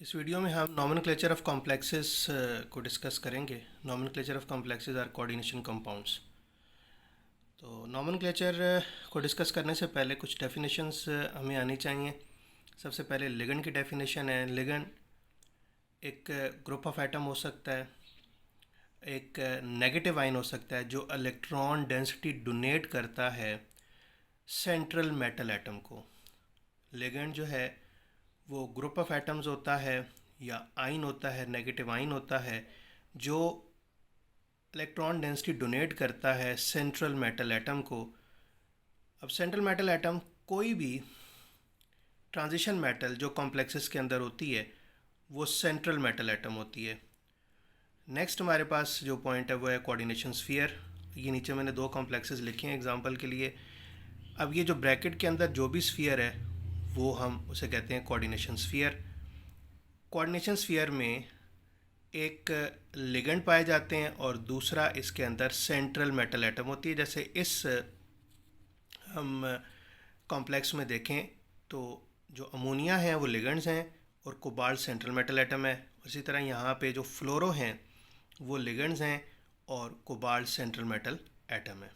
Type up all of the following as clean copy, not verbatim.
इस वीडियो में हम नॉमेनक्लेचर ऑफ कॉम्प्लेक्सेस को डिस्कस करेंगे। Nomenclature of complexes or coordination compounds. तो नॉमेनक्लेचर को डिस्कस करने से पहले कुछ डेफिनेशंस हमें आनी चाहिए। सबसे पहले लिगेंड की डेफिनेशन है। लिगेंड एक ग्रुप ऑफ एटम हो सकता है, एक नेगेटिव आयन हो सकता है जो इलेक्ट्रॉन डेंसिटी डोनेट करता है सेंट्रल मेटल एटम को। लिगेंड जो है वो ग्रुप ऑफ एटम्स होता है या आइन होता है, नेगेटिव आइन होता है जो इलेक्ट्रॉन डेंसिटी डोनेट करता है सेंट्रल मेटल एटम को। अब सेंट्रल मेटल एटम कोई भी ट्रांजिशन मेटल जो कॉम्प्लेक्सेस के अंदर होती है वो सेंट्रल मेटल एटम होती है। नेक्स्ट हमारे पास जो पॉइंट है वो है कोऑर्डिनेशन स्फीयर। ये नीचे मैंने दो कॉम्प्लेक्सेस लिखे हैं एग्जांपल के लिए। अब ये जो ब्रैकेट के अंदर जो भी स्फीयर है वो हम उसे कहते हैं कोऑर्डिनेशन स्फीयर। कोऑर्डिनेशन स्फीयर में एक लिगेंड पाए जाते हैं और दूसरा इसके अंदर सेंट्रल मेटल एटम होती है। जैसे इस हम कॉम्प्लेक्स में देखें तो जो अमोनिया है वो लिगेंड्स हैं और कोबाल्ट सेंट्रल मेटल एटम है। इसी तरह यहाँ पे जो फ्लोरो हैं वो लिगेंड्स हैं और कोबाल्ट सेंट्रल मेटल एटम है।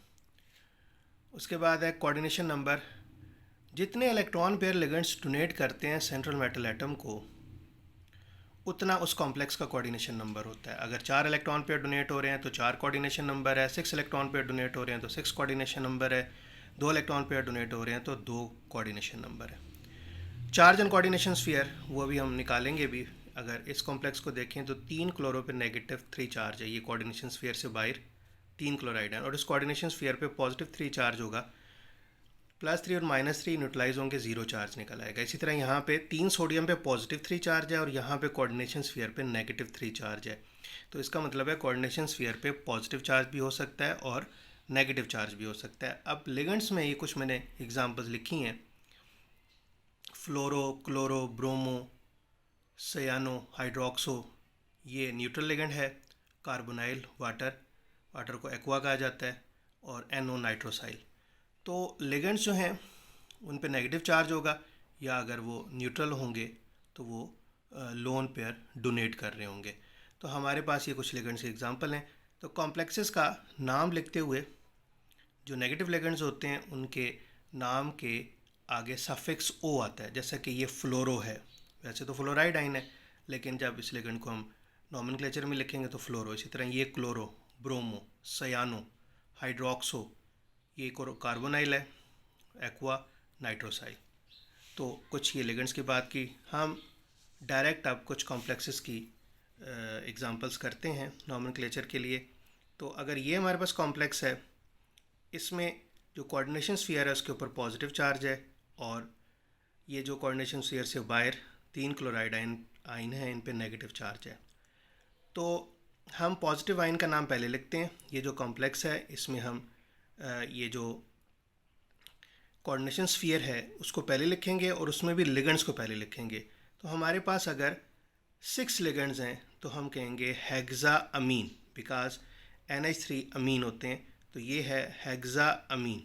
उसके बाद है कोऑर्डिनेशन नंबर। जितने इलेक्ट्रॉन पेयर लिगेंड्स डोनेट करते हैं सेंट्रल मेटल एटम को उतना उस कॉम्प्लेक्स का कोऑर्डिनेशन नंबर होता है। अगर 4 इलेक्ट्रॉन पेयर डोनेट हो रहे हैं तो 4 कोऑर्डिनेशन नंबर है, 6 इलेक्ट्रॉन पेयर डोनेट हो रहे हैं तो 6 कोऑर्डिनेशन नंबर है, 2 इलेक्ट्रॉन पेयर डोनेट हो रहे हैं तो 2 कोऑर्डिनेशन नंबर है। चार्ज एंड कोऑर्डिनेशन स्फीयर वो भी हम निकालेंगे भी। अगर इस कॉम्प्लेक्स को देखें तो 3 क्लोरो पे नेगेटिव 3 चार्ज है। ये कोऑर्डिनेशन स्फीयर से बाहर 3 क्लोराइड है और इस कोऑर्डिनेशन स्फीयर पे पॉजिटिव 3 चार्ज होगा, +3 और -3 न्यूट्रलाइज होंगे, 0 चार्ज निकल आएगा। इसी तरह यहाँ पे 3 सोडियम पे पॉजिटिव 3 चार्ज है और यहाँ पे कोऑर्डिनेशन स्फीयर पे नेगेटिव 3 चार्ज है। तो इसका मतलब है कोऑर्डिनेशन स्फीयर पे पॉजिटिव चार्ज भी हो सकता है और नेगेटिव चार्ज भी हो सकता है। अब लिगेंड्स में ये कुछ मैंने एग्जांपल्स लिखी हैं। फ्लोरो, क्लोरो, ब्रोमो, सयानो, हाइड्रोक्सो ये न्यूट्रल लिगेंड है। कार्बोनाइल वाटर को एक्वा कहा जाता है और NO नाइट्रोसाइल। तो लिगेंड्स जो हैं उन पे नेगेटिव चार्ज होगा या अगर वो न्यूट्रल होंगे तो वो लोन पेयर डोनेट कर रहे होंगे। तो हमारे पास ये कुछ लिगेंड्स के एग्जांपल हैं। तो कॉम्प्लेक्सेस का नाम लिखते हुए जो नेगेटिव लिगेंड्स होते हैं उनके नाम के आगे सफिक्स O आता है। जैसा कि ये फ्लोरो है, वैसे तो फ्लोराइड आइन है लेकिन जब इस लिगेंड को हम नॉमेनक्लेचर में लिखेंगे तो फ्लोरो। इसी तरह ये क्लोरो, ब्रोमो, सयानो, हाइड्रोक्सो, ये कार्बोनाइल है, एक्वा, नाइट्रोसाइल। तो कुछ ये लिगेंड्स की बात की। हम डायरेक्ट अब कुछ कॉम्प्लेक्सेस की एग्जांपल्स करते हैं नॉमेनक्लेचर के लिए। तो अगर ये हमारे पास कॉम्प्लेक्स है, इसमें जो कोऑर्डिनेशन स्फीयर है उसके ऊपर पॉजिटिव चार्ज है और ये जो कोऑर्डिनेशन स्फीयर से बाहर 3 क्लोराइड आइन है, इन पे नेगेटिव चार्ज है। तो हम पॉजिटिव आइन का नाम पहले लिखते हैं। ये जो कॉम्प्लेक्स है इसमें हम ये जो कोऑर्डिनेशन स्फीयर है उसको पहले लिखेंगे और उसमें भी लिगेंड्स को पहले लिखेंगे। तो हमारे पास अगर 6 लिगेंड्स हैं तो हम कहेंगे हेक्सा अमीन, बिकॉज NH3 अमीन होते हैं। तो ये है हेक्सा अमीन,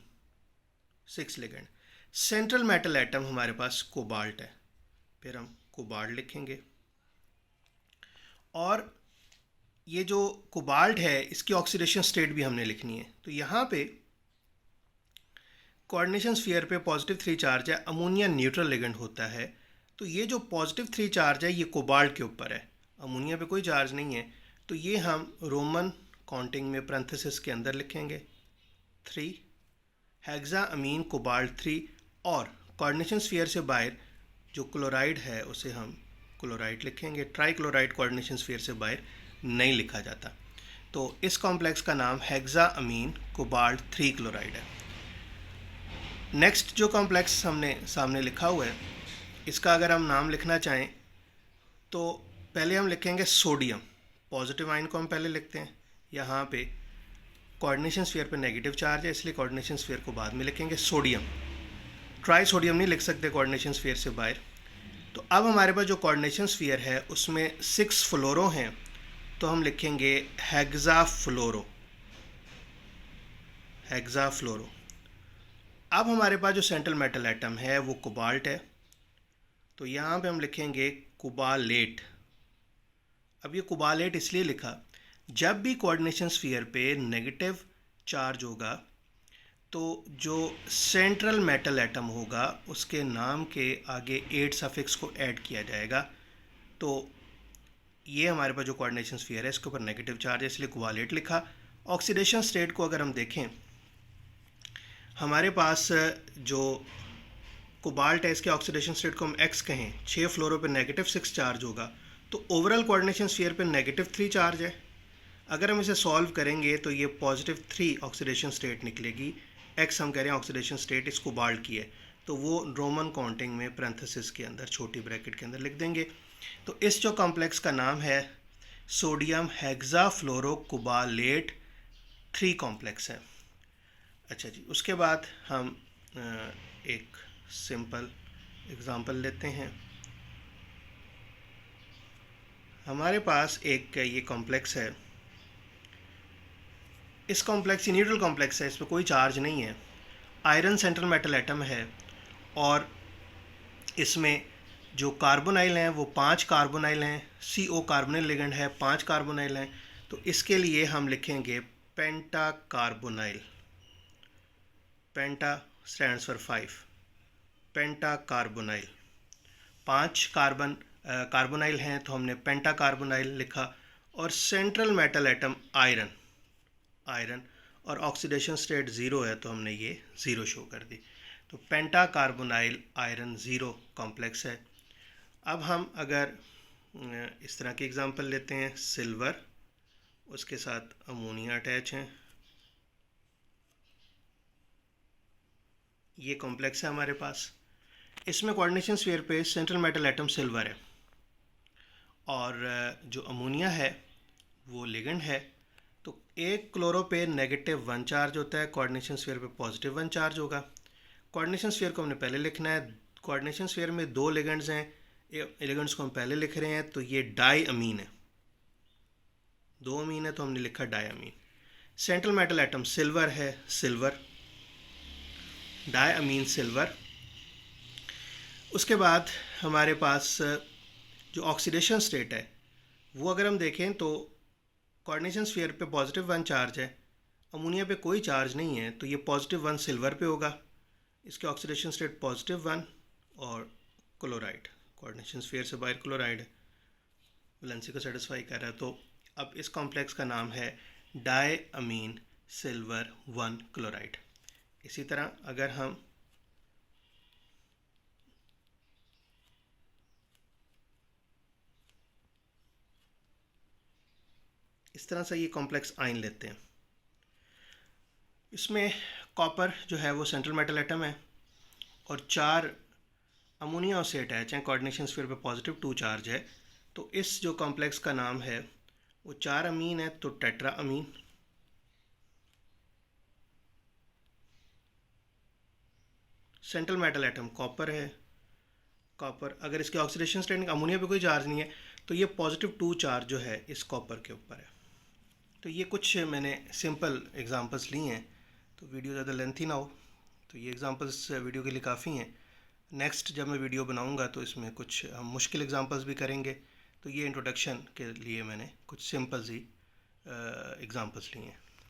6 लिगेंड। सेंट्रल मेटल एटम हमारे पास कोबाल्ट है, फिर हम कोबाल्ट लिखेंगे। और ये जो कोबाल्ट है इसकी ऑक्सीडेशन स्टेट भी हमने लिखनी है। तो यहाँ पे कोऑर्डिनेशन स्फीयर पे पॉजिटिव 3 चार्ज है, अमोनिया न्यूट्रल लिगेंड होता है। तो ये जो पॉजिटिव 3 चार्ज है ये कोबाल्ट के ऊपर है, अमोनिया पे कोई चार्ज नहीं है। तो ये हम रोमन काउंटिंग में पैरेंथेसिस के अंदर लिखेंगे 3 हेक्सा अमीन कोबाल्ट 3। और कोऑर्डिनेशन स्फीयर से बाहर जो क्लोराइड है उसे हम क्लोराइड लिखेंगे। ट्राईक्लोराइड कोऑर्डिनेशन स्फीयर से बाहर नहीं लिखा जाता। तो इस कॉम्प्लेक्स का नाम हेक्सा अमीन कोबाल्ट 3 क्लोराइड है। नेक्स्ट जो कॉम्प्लेक्स हमने सामने लिखा हुआ है इसका अगर हम नाम लिखना चाहें तो पहले हम लिखेंगे सोडियम। पॉजिटिव आइन को हम पहले लिखते हैं। यहाँ पे कोऑर्डिनेशन स्फीयर पे नेगेटिव चार्ज है इसलिए कोऑर्डिनेशन स्फीयर को बाद में लिखेंगे सोडियम। ट्राई सोडियम नहीं लिख सकते कोऑर्डिनेशन स्फीयर से बाहर। तो अब हमारे पास जो कोऑर्डिनेशन स्फीयर है उसमें 6 फ्लोरो हैं तो हम लिखेंगे हेक्सा फ्लोरो, हेक्सा फ्लोरो। अब हमारे पास जो सेंट्रल मेटल एटम है वो कोबाल्ट है तो यहाँ पे हम लिखेंगे कोबालेट। अब ये कोबालेट इसलिए लिखा, जब भी कोऑर्डिनेशन स्फीयर पे नेगेटिव चार्ज होगा तो जो सेंट्रल मेटल एटम होगा उसके नाम के आगे 8 सफिक्स को ऐड किया जाएगा। तो ये हमारे पास जो कोऑर्डिनेशन स्फीयर है इसके ऊपर नेगेटिव चार्ज है, इसलिए कोबालेट लिखा। ऑक्सीडेशन स्टेट को अगर हम देखें, हमारे पास जो कोबाल्ट है इसके ऑक्सीडेशन स्टेट को हम एक्स कहें, 6 फ्लोरों पे नेगेटिव 6 चार्ज होगा, तो ओवरऑल कोऑर्डिनेशन स्फीयर पे नेगेटिव 3 चार्ज है। अगर हम इसे सॉल्व करेंगे तो ये पॉजिटिव 3 ऑक्सीडेशन स्टेट निकलेगी। एक्स हम कह रहे हैं ऑक्सीडेशन स्टेट इस कोबाल्ट की है, तो वो रोमन काउंटिंग में पैरेंथेसिस के अंदर छोटी ब्रैकेट के अंदर लिख देंगे। तो इस जो कॉम्प्लेक्स का नाम है सोडियम हेक्साफ्लोरोकोबालेट 3 कॉम्प्लेक्स है। अच्छा जी, उसके बाद हम एक सिंपल एग्जांपल लेते हैं। हमारे पास एक ये कॉम्प्लेक्स है, इस कॉम्प्लेक्स न्यूट्रल कॉम्प्लेक्स है, इस पर कोई चार्ज नहीं है। आयरन सेंट्रल मेटल एटम है और इसमें जो कार्बोनाइल हैं वो 5 कार्बोनाइल हैं, CO कार्बोनाइल लिगेंड है, 5 कार्बोनाइल हैं। तो इसके लिए हम लिखेंगे penta carbonyl. Penta stands for 5, penta carbonyl. 5 carbonyl हैं तो हमने पेंटा कार्बोनाइल लिखा। और सेंट्रल मेटल एटम आयरन और ऑक्सीडेशन स्टेट 0 है तो हमने ये 0 शो कर दी। तो पेंटा कार्बोनाइल आयरन 0 कॉम्प्लेक्स है। अब हम अगर इस तरह की एग्जांपल लेते हैं, सिल्वर, उसके साथ अमोनिया अटैच है, ये कॉम्प्लेक्स है हमारे पास। इसमें कोऑर्डिनेशन स्फीयर पे सेंट्रल मेटल एटम सिल्वर है और जो अमोनिया है वो लिगेंड है। तो एक क्लोरो पे नेगेटिव 1 चार्ज होता है, कोऑर्डिनेशन स्फीयर पे पॉजिटिव 1 चार्ज होगा। कोऑर्डिनेशन स्फीयर को हमने पहले लिखना है। कोऑर्डिनेशन स्फीयर में 2 लिगेंड्स हैं, एलिगेंट्स को हम पहले लिख रहे हैं, तो ये डाई अमीन है, 2 अमीन है तो हमने लिखा डाई अमीन। सेंट्रल मेटल एटम सिल्वर है, सिल्वर, डाई अमीन सिल्वर। उसके बाद हमारे पास जो ऑक्सीडेशन स्टेट है वो अगर हम देखें तो कोऑर्डिनेशन स्फीयर पे पॉजिटिव 1 चार्ज है, अमोनिया पे कोई चार्ज नहीं है, तो ये पॉजिटिव 1 सिल्वर पे होगा। इसके ऑक्सीडेशन स्टेट पॉजिटिव 1 और क्लोराइड, कोऑर्डिनेशन स्फीयर से बाहर क्लोराइड है, वैलेंसी को सेटिस्फाई कर रहा है। तो अब इस कॉम्प्लेक्स का नाम है डाई अमीन सिल्वर 1 क्लोराइड। इसी तरह अगर हम इस तरह से ये कॉम्प्लेक्स आयन लेते हैं, इसमें कॉपर जो है वो सेंट्रल मेटल एटम है और 4 अमोनिया से अटैच हैं, कोऑर्डिनेशन स्फीयर पे पॉजिटिव 2 चार्ज है। तो इस जो कॉम्प्लेक्स का नाम है वो 4 अमीन है, तो tetra amine. Central metal atom copper है, कॉपर, अगर इसके ऑक्सीडेशन स्टेट अमोनिया पे कोई चार्ज नहीं है तो ये पॉजिटिव 2 चार्ज जो है इस कॉपर के ऊपर है। तो ये कुछ मैंने सिंपल एग्जांपल्स ली हैं, तो वीडियो ज़्यादा लेंथी ना हो, तो ये एग्जांपल्स वीडियो के लिए काफ़ी हैं। नेक्स्ट जब मैं वीडियो बनाऊंगा तो इसमें कुछ हम मुश्किल एग्जांपल्स भी करेंगे। तो ये इंट्रोडक्शन के लिए मैंने कुछ सिंपल सी एग्जांपल्स ली हैं।